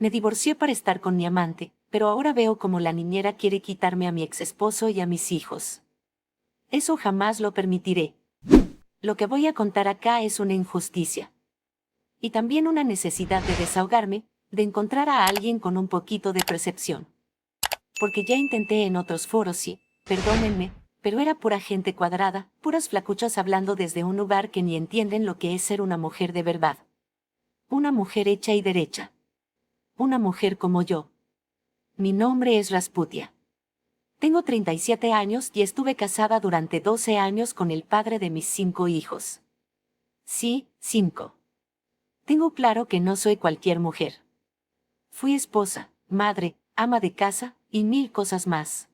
Me divorcié para estar con mi amante, pero ahora veo como la niñera quiere quitarme a mi ex esposo y a mis hijos. Eso jamás lo permitiré. Lo que voy a contar acá es una injusticia. Y también una necesidad de desahogarme, de encontrar a alguien con un poquito de percepción. Porque ya intenté en otros foros y, perdónenme, pero era pura gente cuadrada, puras flacuchas hablando desde un lugar que ni entienden lo que es ser una mujer de verdad. Una mujer hecha y derecha. Una mujer como yo. Mi nombre es Rasputia. Tengo 37 años y estuve casada durante 12 años con el padre de mis 5 hijos. Sí, 5. Tengo claro que no soy cualquier mujer. Fui esposa, madre, ama de casa, y 1000 cosas más.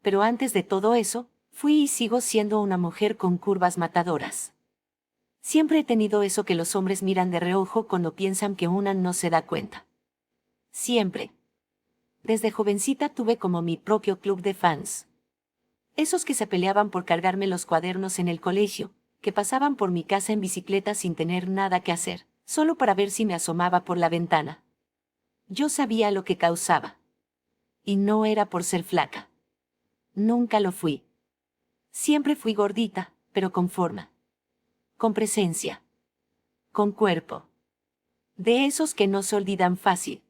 Pero antes de todo eso, fui y sigo siendo una mujer con curvas matadoras. Siempre he tenido eso que los hombres miran de reojo cuando piensan que una no se da cuenta. Siempre. Desde jovencita tuve como mi propio club de fans. Esos que se peleaban por cargarme los cuadernos en el colegio, que pasaban por mi casa en bicicleta sin tener nada que hacer, solo para ver si me asomaba por la ventana. Yo sabía lo que causaba. Y no era por ser flaca. Nunca lo fui. Siempre fui gordita, pero con forma. Con presencia. Con cuerpo. De esos que no se olvidan fácil.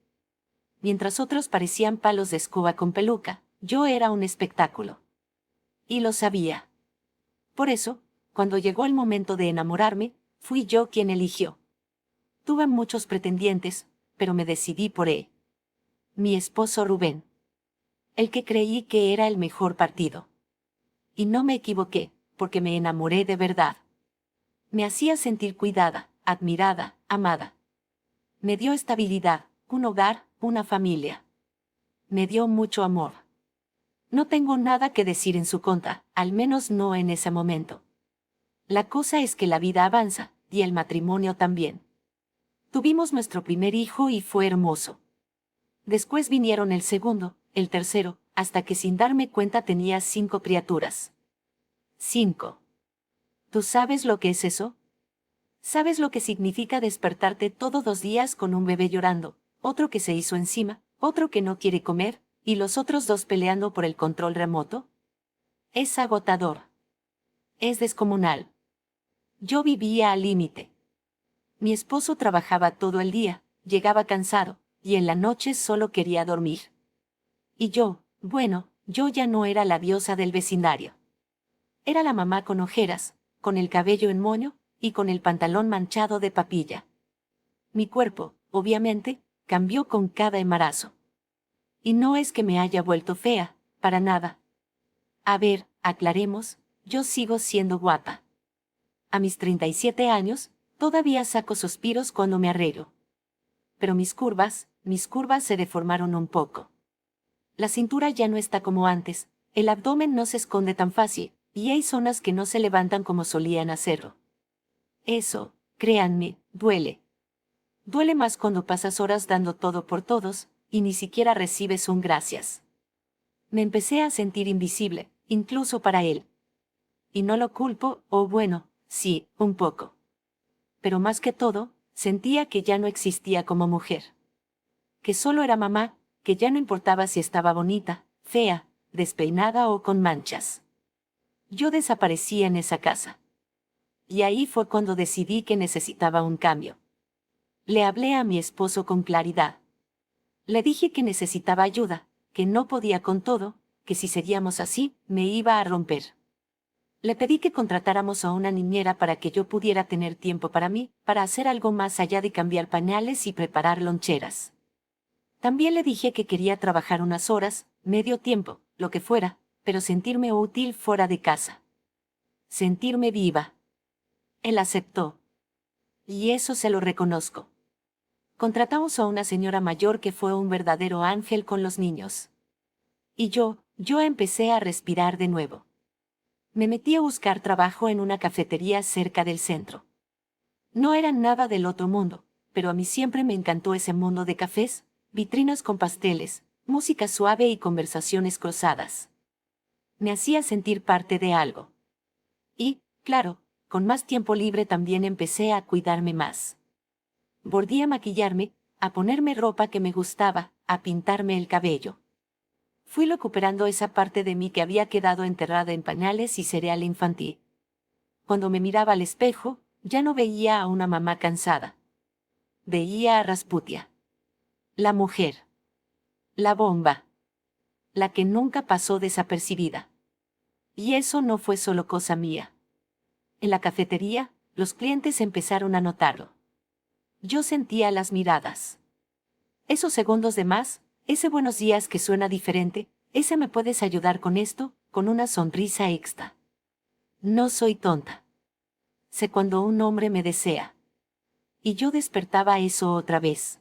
Mientras otros parecían palos de escoba con peluca, yo era un espectáculo. Y lo sabía. Por eso, cuando llegó el momento de enamorarme, fui yo quien eligió. Tuve muchos pretendientes, pero me decidí por él. Mi esposo Rubén. El que creí que era el mejor partido. Y no me equivoqué, porque me enamoré de verdad. Me hacía sentir cuidada, admirada, amada. Me dio estabilidad, un hogar, una familia. Me dio mucho amor. No tengo nada que decir en su contra, al menos no en ese momento. La cosa es que la vida avanza, y el matrimonio también. Tuvimos nuestro primer hijo y fue hermoso. Después vinieron el segundo, el tercero, hasta que sin darme cuenta tenía 5 criaturas. 5. ¿Tú sabes lo que es eso? ¿Sabes lo que significa despertarte todos los días con un bebé llorando, otro que se hizo encima, otro que no quiere comer, y los otros 2 peleando por el control remoto? Es agotador. Es descomunal. Yo vivía al límite. Mi esposo trabajaba todo el día, llegaba cansado, y en la noche solo quería dormir. Y yo, bueno, yo ya no era la diosa del vecindario. Era la mamá con ojeras, con el cabello en moño, y con el pantalón manchado de papilla. Mi cuerpo, obviamente, cambió con cada embarazo. Y no es que me haya vuelto fea, para nada. A ver, aclaremos, yo sigo siendo guapa. A mis 37 años, todavía saco suspiros cuando me arreglo. Pero mis curvas se deformaron un poco. La cintura ya no está como antes, el abdomen no se esconde tan fácil, y hay zonas que no se levantan como solían hacerlo. Eso, créanme, duele. Duele más cuando pasas horas dando todo por todos, y ni siquiera recibes un gracias. Me empecé a sentir invisible, incluso para él. Y no lo culpo, o bueno, sí, un poco. Pero más que todo, sentía que ya no existía como mujer. Que solo era mamá, que ya no importaba si estaba bonita, fea, despeinada o con manchas. Yo desaparecí en esa casa. Y ahí fue cuando decidí que necesitaba un cambio. Le hablé a mi esposo con claridad. Le dije que necesitaba ayuda, que no podía con todo, que si seguíamos así, me iba a romper. Le pedí que contratáramos a una niñera para que yo pudiera tener tiempo para mí, para hacer algo más allá de cambiar pañales y preparar loncheras. También le dije que quería trabajar unas horas, medio tiempo, lo que fuera, pero sentirme útil fuera de casa. Sentirme viva. Él aceptó. Y eso se lo reconozco. Contratamos a una señora mayor que fue un verdadero ángel con los niños. Y yo empecé a respirar de nuevo. Me metí a buscar trabajo en una cafetería cerca del centro. No era nada del otro mundo, pero a mí siempre me encantó ese mundo de cafés, vitrinas con pasteles, música suave y conversaciones cruzadas. Me hacía sentir parte de algo. Y, claro, con más tiempo libre también empecé a cuidarme más. Volví a maquillarme, a ponerme ropa que me gustaba, a pintarme el cabello. Fui recuperando esa parte de mí que había quedado enterrada en pañales y cereal infantil. Cuando me miraba al espejo, ya no veía a una mamá cansada. Veía a Rasputia. La mujer. La bomba. La que nunca pasó desapercibida. Y eso no fue solo cosa mía. En la cafetería, los clientes empezaron a notarlo. Yo sentía las miradas. Esos segundos de más, ese buenos días que suena diferente, ese me puedes ayudar con esto, con una sonrisa extra. No soy tonta. Sé cuando un hombre me desea. Y yo despertaba eso otra vez.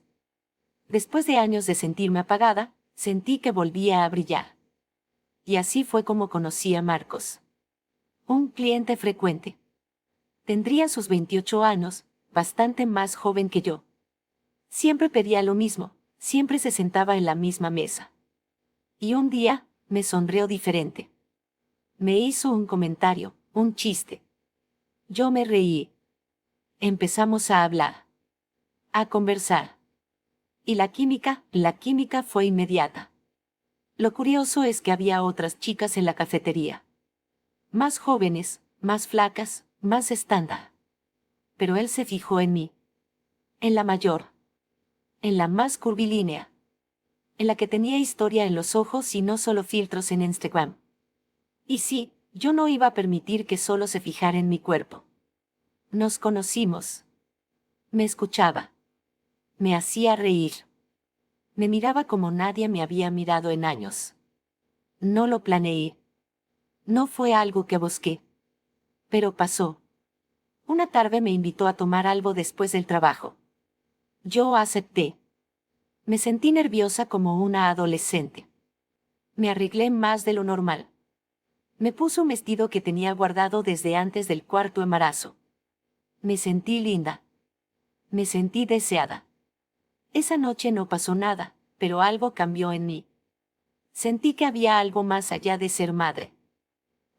Después de años de sentirme apagada, sentí que volvía a brillar. Y así fue como conocí a Marcos. Un cliente frecuente. Tendría sus 28 años, bastante más joven que yo. Siempre pedía lo mismo, siempre se sentaba en la misma mesa. Y un día, me sonrió diferente. Me hizo un comentario, un chiste. Yo me reí. Empezamos a hablar. A conversar. Y la química fue inmediata. Lo curioso es que había otras chicas en la cafetería. Más jóvenes, más flacas, más estándar. Pero él se fijó en mí. En la mayor. En la más curvilínea. En la que tenía historia en los ojos y no solo filtros en Instagram. Y sí, yo no iba a permitir que solo se fijara en mi cuerpo. Nos conocimos. Me escuchaba. Me hacía reír. Me miraba como nadie me había mirado en años. No lo planeé. No fue algo que busqué. Pero pasó. Una tarde me invitó a tomar algo después del trabajo. Yo acepté. Me sentí nerviosa como una adolescente. Me arreglé más de lo normal. Me puse un vestido que tenía guardado desde antes del cuarto embarazo. Me sentí linda. Me sentí deseada. Esa noche no pasó nada, pero algo cambió en mí. Sentí que había algo más allá de ser madre.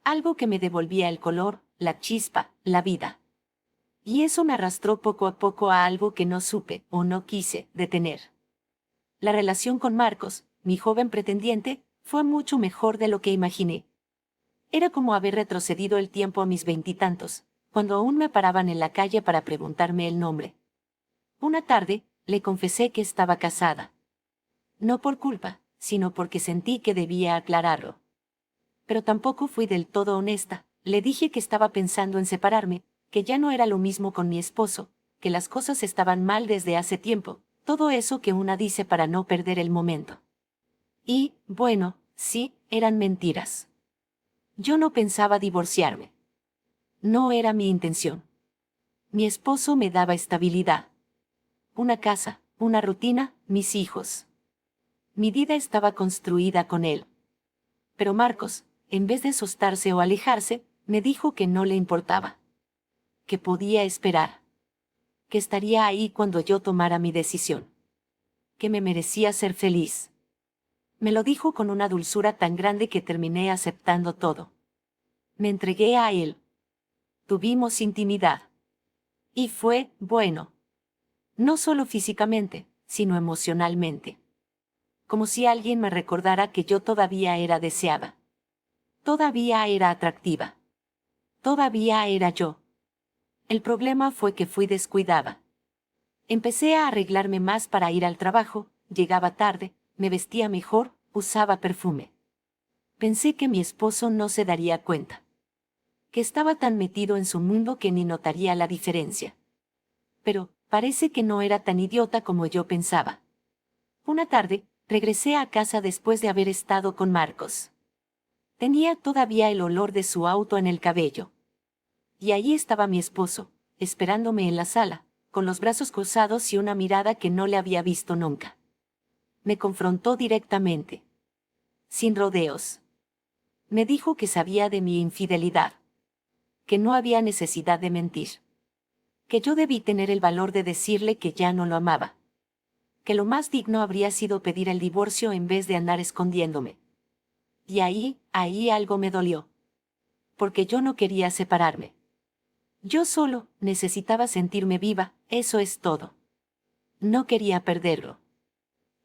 Algo que me devolvía el color, la chispa, la vida. Y eso me arrastró poco a poco a algo que no supe o no quise detener. La relación con Marcos, mi joven pretendiente, fue mucho mejor de lo que imaginé. Era como haber retrocedido el tiempo a mis veintitantos, cuando aún me paraban en la calle para preguntarme el nombre. Una tarde, le confesé que estaba casada. No por culpa, sino porque sentí que debía aclararlo. Pero tampoco fui del todo honesta. Le dije que estaba pensando en separarme, que ya no era lo mismo con mi esposo, que las cosas estaban mal desde hace tiempo, todo eso que una dice para no perder el momento. Y, bueno, sí, eran mentiras. Yo no pensaba divorciarme. No era mi intención. Mi esposo me daba estabilidad. Una casa, una rutina, mis hijos. Mi vida estaba construida con él. Pero Marcos, en vez de asustarse o alejarse, me dijo que no le importaba. Que podía esperar. Que estaría ahí cuando yo tomara mi decisión. Que me merecía ser feliz. Me lo dijo con una dulzura tan grande que terminé aceptando todo. Me entregué a él. Tuvimos intimidad. Y fue, bueno. No solo físicamente, sino emocionalmente. Como si alguien me recordara que yo todavía era deseada. Todavía era atractiva. Todavía era yo. El problema fue que fui descuidada. Empecé a arreglarme más para ir al trabajo, llegaba tarde, me vestía mejor, usaba perfume. Pensé que mi esposo no se daría cuenta. Que estaba tan metido en su mundo que ni notaría la diferencia. Pero, parece que no era tan idiota como yo pensaba. Una tarde, regresé a casa después de haber estado con Marcos. Tenía todavía el olor de su auto en el cabello. Y allí estaba mi esposo, esperándome en la sala, con los brazos cruzados y una mirada que no le había visto nunca. Me confrontó directamente. Sin rodeos. Me dijo que sabía de mi infidelidad. Que no había necesidad de mentir. Que yo debí tener el valor de decirle que ya no lo amaba. Que lo más digno habría sido pedir el divorcio en vez de andar escondiéndome. Y ahí algo me dolió. Porque yo no quería separarme. Yo solo necesitaba sentirme viva, eso es todo. No quería perderlo.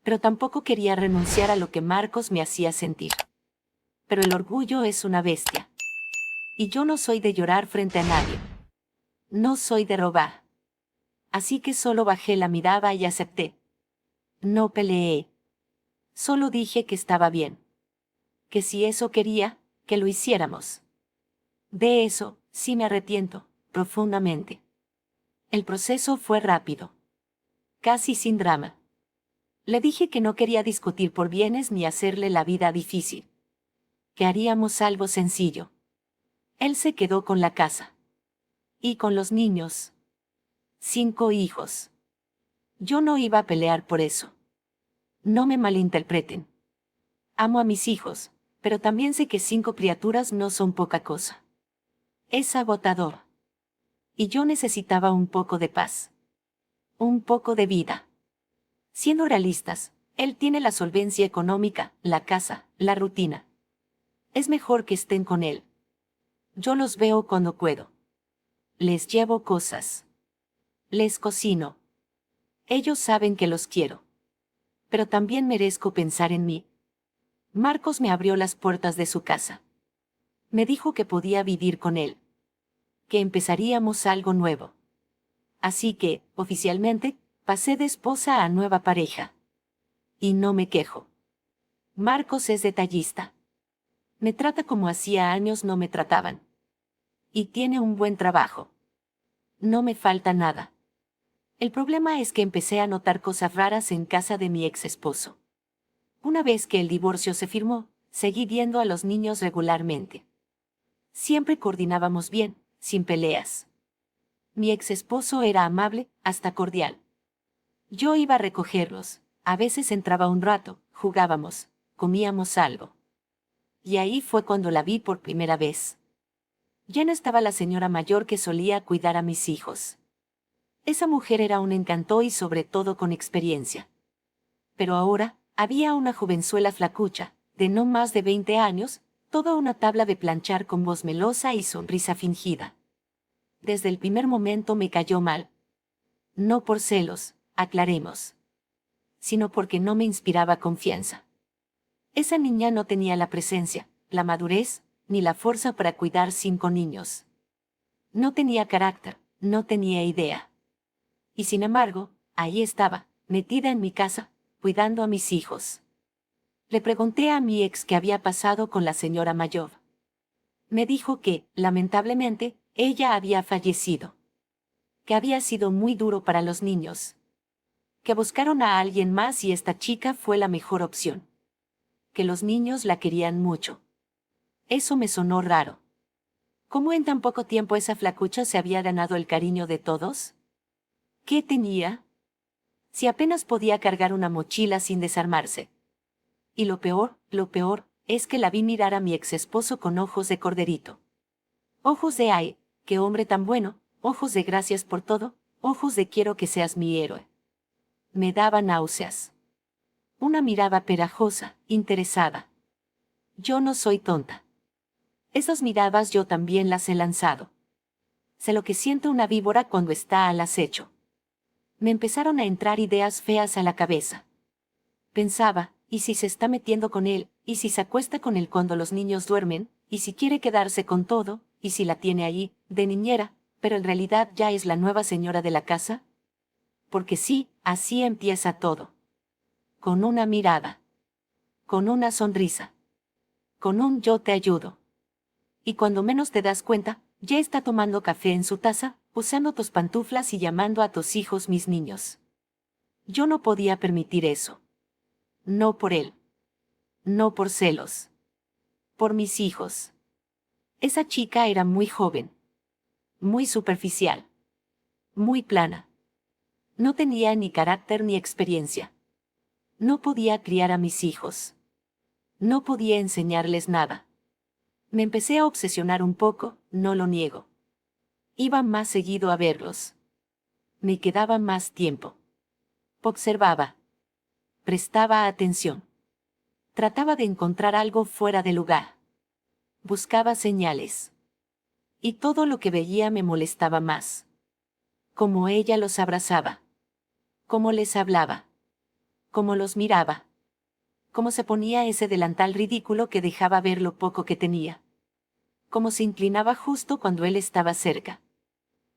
Pero tampoco quería renunciar a lo que Marcos me hacía sentir. Pero el orgullo es una bestia. Y yo no soy de llorar frente a nadie. No soy de robar. Así que solo bajé la mirada y acepté. No peleé. Solo dije que estaba bien. Que si eso quería, que lo hiciéramos. De eso, sí me arrepiento, profundamente. El proceso fue rápido. Casi sin drama. Le dije que no quería discutir por bienes ni hacerle la vida difícil. Que haríamos algo sencillo. Él se quedó con la casa. Y con los niños. 5 hijos. Yo no iba a pelear por eso. No me malinterpreten. Amo a mis hijos, pero también sé que 5 criaturas no son poca cosa. Es agotador. Y yo necesitaba un poco de paz. Un poco de vida. Siendo realistas, él tiene la solvencia económica, la casa, la rutina. Es mejor que estén con él. Yo los veo cuando puedo. Les llevo cosas. Les cocino. Ellos saben que los quiero. Pero también merezco pensar en mí. Marcos me abrió las puertas de su casa. Me dijo que podía vivir con él. Que empezaríamos algo nuevo. Así que, oficialmente, pasé de esposa a nueva pareja. Y no me quejo. Marcos es detallista. Me trata como hacía años no me trataban. Y tiene un buen trabajo. No me falta nada. El problema es que empecé a notar cosas raras en casa de mi ex esposo. Una vez que el divorcio se firmó, seguí viendo a los niños regularmente. Siempre coordinábamos bien, sin peleas. Mi ex esposo era amable, hasta cordial. Yo iba a recogerlos, a veces entraba un rato, jugábamos, comíamos algo. Y ahí fue cuando la vi por primera vez. Ya no estaba la señora mayor que solía cuidar a mis hijos. Esa mujer era un encanto y sobre todo con experiencia. Pero ahora, había una jovenzuela flacucha, de no más de 20 años, toda una tabla de planchar con voz melosa y sonrisa fingida. Desde el primer momento me cayó mal. No por celos, aclaremos. Sino porque no me inspiraba confianza. Esa niña no tenía la presencia, la madurez, ni la fuerza para cuidar 5 niños. No tenía carácter, no tenía idea. Y sin embargo, ahí estaba, metida en mi casa, cuidando a mis hijos. Le pregunté a mi ex qué había pasado con la señora mayor. Me dijo que, lamentablemente, ella había fallecido. Que había sido muy duro para los niños. Que buscaron a alguien más y esta chica fue la mejor opción. Que los niños la querían mucho. Eso me sonó raro. ¿Cómo en tan poco tiempo esa flacucha se había ganado el cariño de todos? ¿Qué tenía? Si apenas podía cargar una mochila sin desarmarse. Y lo peor, es que la vi mirar a mi ex esposo con ojos de corderito. Ojos de ay, qué hombre tan bueno, ojos de gracias por todo, ojos de quiero que seas mi héroe. Me daba náuseas. Una mirada pegajosa, interesada. Yo no soy tonta. Esas miradas yo también las he lanzado. Sé lo que siente una víbora cuando está al acecho. Me empezaron a entrar ideas feas a la cabeza. Pensaba, ¿y si se está metiendo con él? ¿Y si se acuesta con él cuando los niños duermen? ¿Y si quiere quedarse con todo? ¿Y si la tiene ahí, de niñera, pero en realidad ya es la nueva señora de la casa? Porque sí, así empieza todo. Con una mirada. Con una sonrisa. Con un yo te ayudo. Y cuando menos te das cuenta, ya está tomando café en su taza, usando tus pantuflas y llamando a tus hijos mis niños. Yo no podía permitir eso. No por él. No por celos. Por mis hijos. Esa chica era muy joven. Muy superficial. Muy plana. No tenía ni carácter ni experiencia. No podía criar a mis hijos. No podía enseñarles nada. Me empecé a obsesionar un poco, no lo niego. Iba más seguido a verlos. Me quedaba más tiempo. Observaba. Prestaba atención. Trataba de encontrar algo fuera de lugar. Buscaba señales. Y todo lo que veía me molestaba más. Como ella los abrazaba. Cómo les hablaba. Cómo los miraba. Cómo se ponía ese delantal ridículo que dejaba ver lo poco que tenía. Cómo se inclinaba justo cuando él estaba cerca.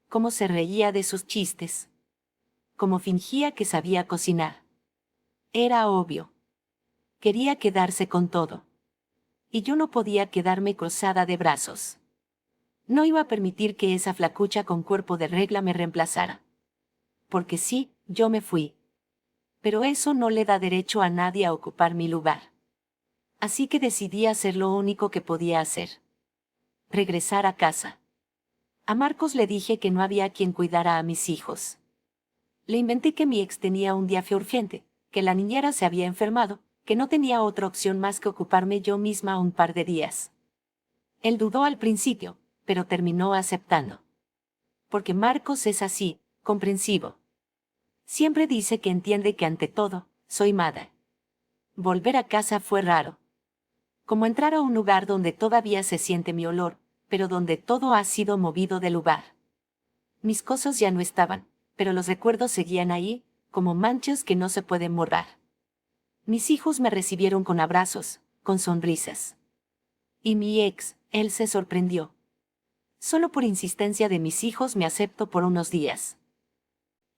Cómo se reía de sus chistes. Cómo fingía que sabía cocinar. Era obvio. Quería quedarse con todo. Y yo no podía quedarme cruzada de brazos. No iba a permitir que esa flacucha con cuerpo de regla me reemplazara. Porque sí, yo me fui. Pero eso no le da derecho a nadie a ocupar mi lugar. Así que decidí hacer lo único que podía hacer. Regresar a casa. A Marcos le dije que no había quien cuidara a mis hijos. Le inventé que mi ex tenía un día urgente, que la niñera se había enfermado, que no tenía otra opción más que ocuparme yo misma un par de días. Él dudó al principio, pero terminó aceptando. Porque Marcos es así, comprensivo. Siempre dice que entiende que ante todo, soy madre. Volver a casa fue raro. Como entrar a un lugar donde todavía se siente mi olor, pero donde todo ha sido movido del lugar. Mis cosas ya no estaban, pero los recuerdos seguían ahí, como manchas que no se pueden borrar. Mis hijos me recibieron con abrazos, con sonrisas. Y mi ex, él se sorprendió. Solo por insistencia de mis hijos me aceptó por unos días.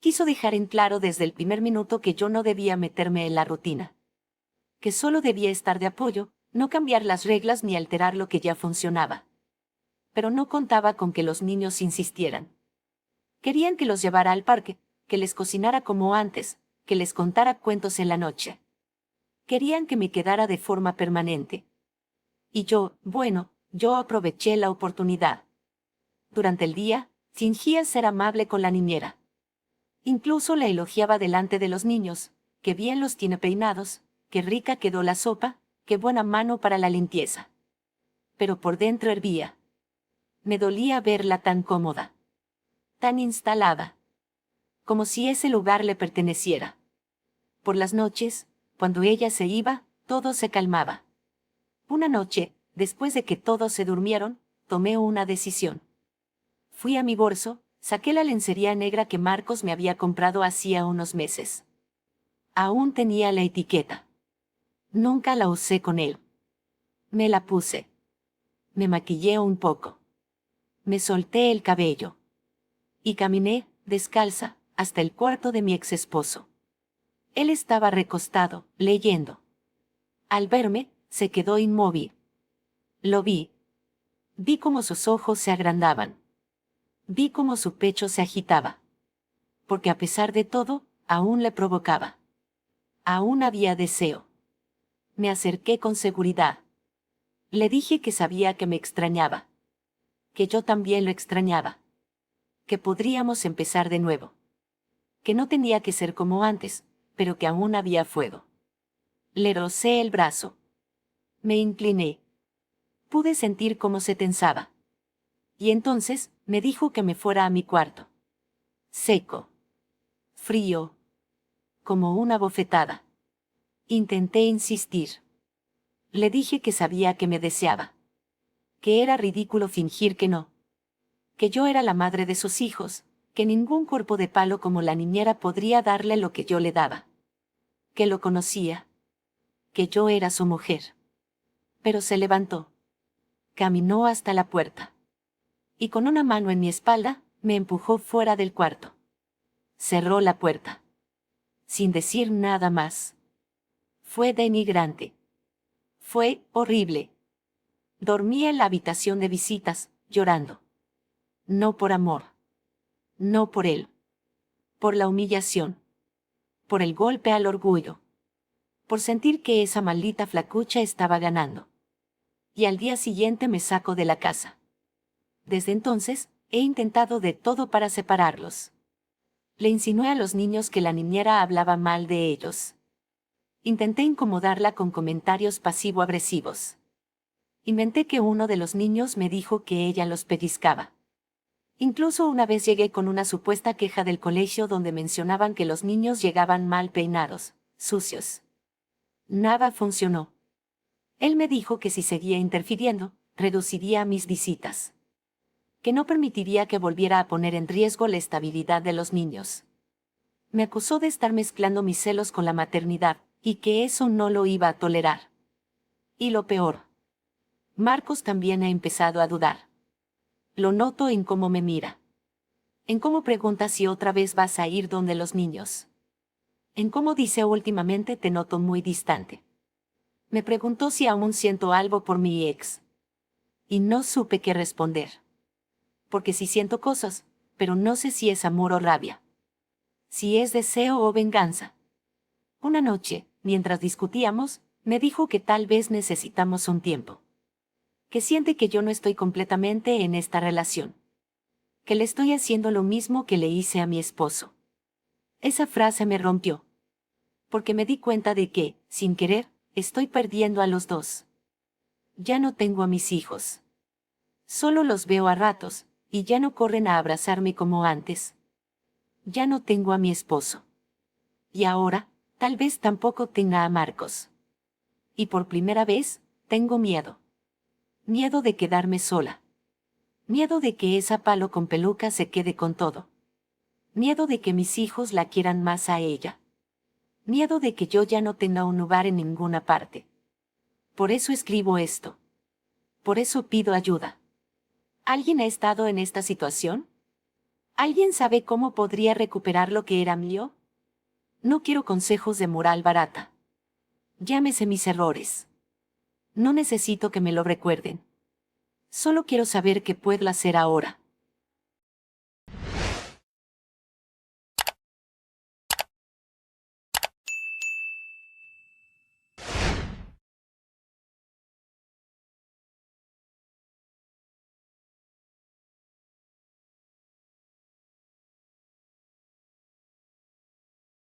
Quiso dejar en claro desde el primer minuto que yo no debía meterme en la rutina. Que solo debía estar de apoyo, no cambiar las reglas ni alterar lo que ya funcionaba. Pero no contaba con que los niños insistieran. Querían que los llevara al parque, que les cocinara como antes, que les contara cuentos en la noche. Querían que me quedara de forma permanente. Y yo aproveché la oportunidad. Durante el día, fingía ser amable con la niñera. Incluso la elogiaba delante de los niños, que bien los tiene peinados, qué rica quedó la sopa, qué buena mano para la limpieza. Pero por dentro hervía. Me dolía verla tan cómoda. Tan instalada. Como si ese lugar le perteneciera. Por las noches, cuando ella se iba, todo se calmaba. Una noche, después de que todos se durmieron, tomé una decisión. Fui a mi bolso, saqué la lencería negra que Marcos me había comprado hacía unos meses. Aún tenía la etiqueta. Nunca la usé con él. Me la puse. Me maquillé un poco. Me solté el cabello. Y caminé, descalza, hasta el cuarto de mi ex esposo. Él estaba recostado, leyendo. Al verme, se quedó inmóvil. Lo vi. Vi cómo sus ojos se agrandaban. Vi cómo su pecho se agitaba. Porque a pesar de todo, aún le provocaba. Aún había deseo. Me acerqué con seguridad. Le dije que sabía que me extrañaba. Que yo también lo extrañaba. Que podríamos empezar de nuevo. Que no tenía que ser como antes, pero que aún había fuego. Le rocé el brazo. Me incliné. Pude sentir cómo se tensaba. Y entonces, me dijo que me fuera a mi cuarto. Seco. Frío. Como una bofetada. Intenté insistir. Le dije que sabía que me deseaba. Que era ridículo fingir que no. Que yo era la madre de sus hijos, que ningún cuerpo de palo como la niñera podría darle lo que yo le daba. Que lo conocía. Que yo era su mujer. Pero se levantó. Caminó hasta la puerta. Y con una mano en mi espalda, me empujó fuera del cuarto. Cerró la puerta. Sin decir nada más. Fue denigrante. Fue horrible. Dormí en la habitación de visitas, llorando. No por amor. No por él. Por la humillación. Por el golpe al orgullo. Por sentir que esa maldita flacucha estaba ganando. Y al día siguiente me sacó de la casa. Desde entonces, he intentado de todo para separarlos. Le insinué a los niños que la niñera hablaba mal de ellos. Intenté incomodarla con comentarios pasivo-agresivos. Inventé que uno de los niños me dijo que ella los pellizcaba. Incluso una vez llegué con una supuesta queja del colegio donde mencionaban que los niños llegaban mal peinados, sucios. Nada funcionó. Él me dijo que si seguía interfiriendo, reduciría mis visitas. Que no permitiría que volviera a poner en riesgo la estabilidad de los niños. Me acusó de estar mezclando mis celos con la maternidad, y que eso no lo iba a tolerar. Y lo peor, Marcos también ha empezado a dudar. Lo noto en cómo me mira. En cómo pregunta si otra vez vas a ir donde los niños. En cómo dice últimamente te noto muy distante. Me preguntó si aún siento algo por mi ex. Y no supe qué responder. Porque sí siento cosas, pero no sé si es amor o rabia. Si es deseo o venganza. Una noche, mientras discutíamos, me dijo que tal vez necesitamos un tiempo. Que siente que yo no estoy completamente en esta relación. Que le estoy haciendo lo mismo que le hice a mi esposo. Esa frase me rompió. Porque me di cuenta de que, sin querer, estoy perdiendo a los dos. Ya no tengo a mis hijos. Solo los veo a ratos, y ya no corren a abrazarme como antes. Ya no tengo a mi esposo. Y ahora, tal vez tampoco tenga a Marcos. Y por primera vez, tengo miedo. Miedo de quedarme sola. Miedo de que esa palo con peluca se quede con todo. Miedo de que mis hijos la quieran más a ella. Miedo de que yo ya no tenga un lugar en ninguna parte. Por eso escribo esto. Por eso pido ayuda. ¿Alguien ha estado en esta situación? ¿Alguien sabe cómo podría recuperar lo que era mío? No quiero consejos de moral barata. Llámese mis errores. No necesito que me lo recuerden. Solo quiero saber qué puedo hacer ahora.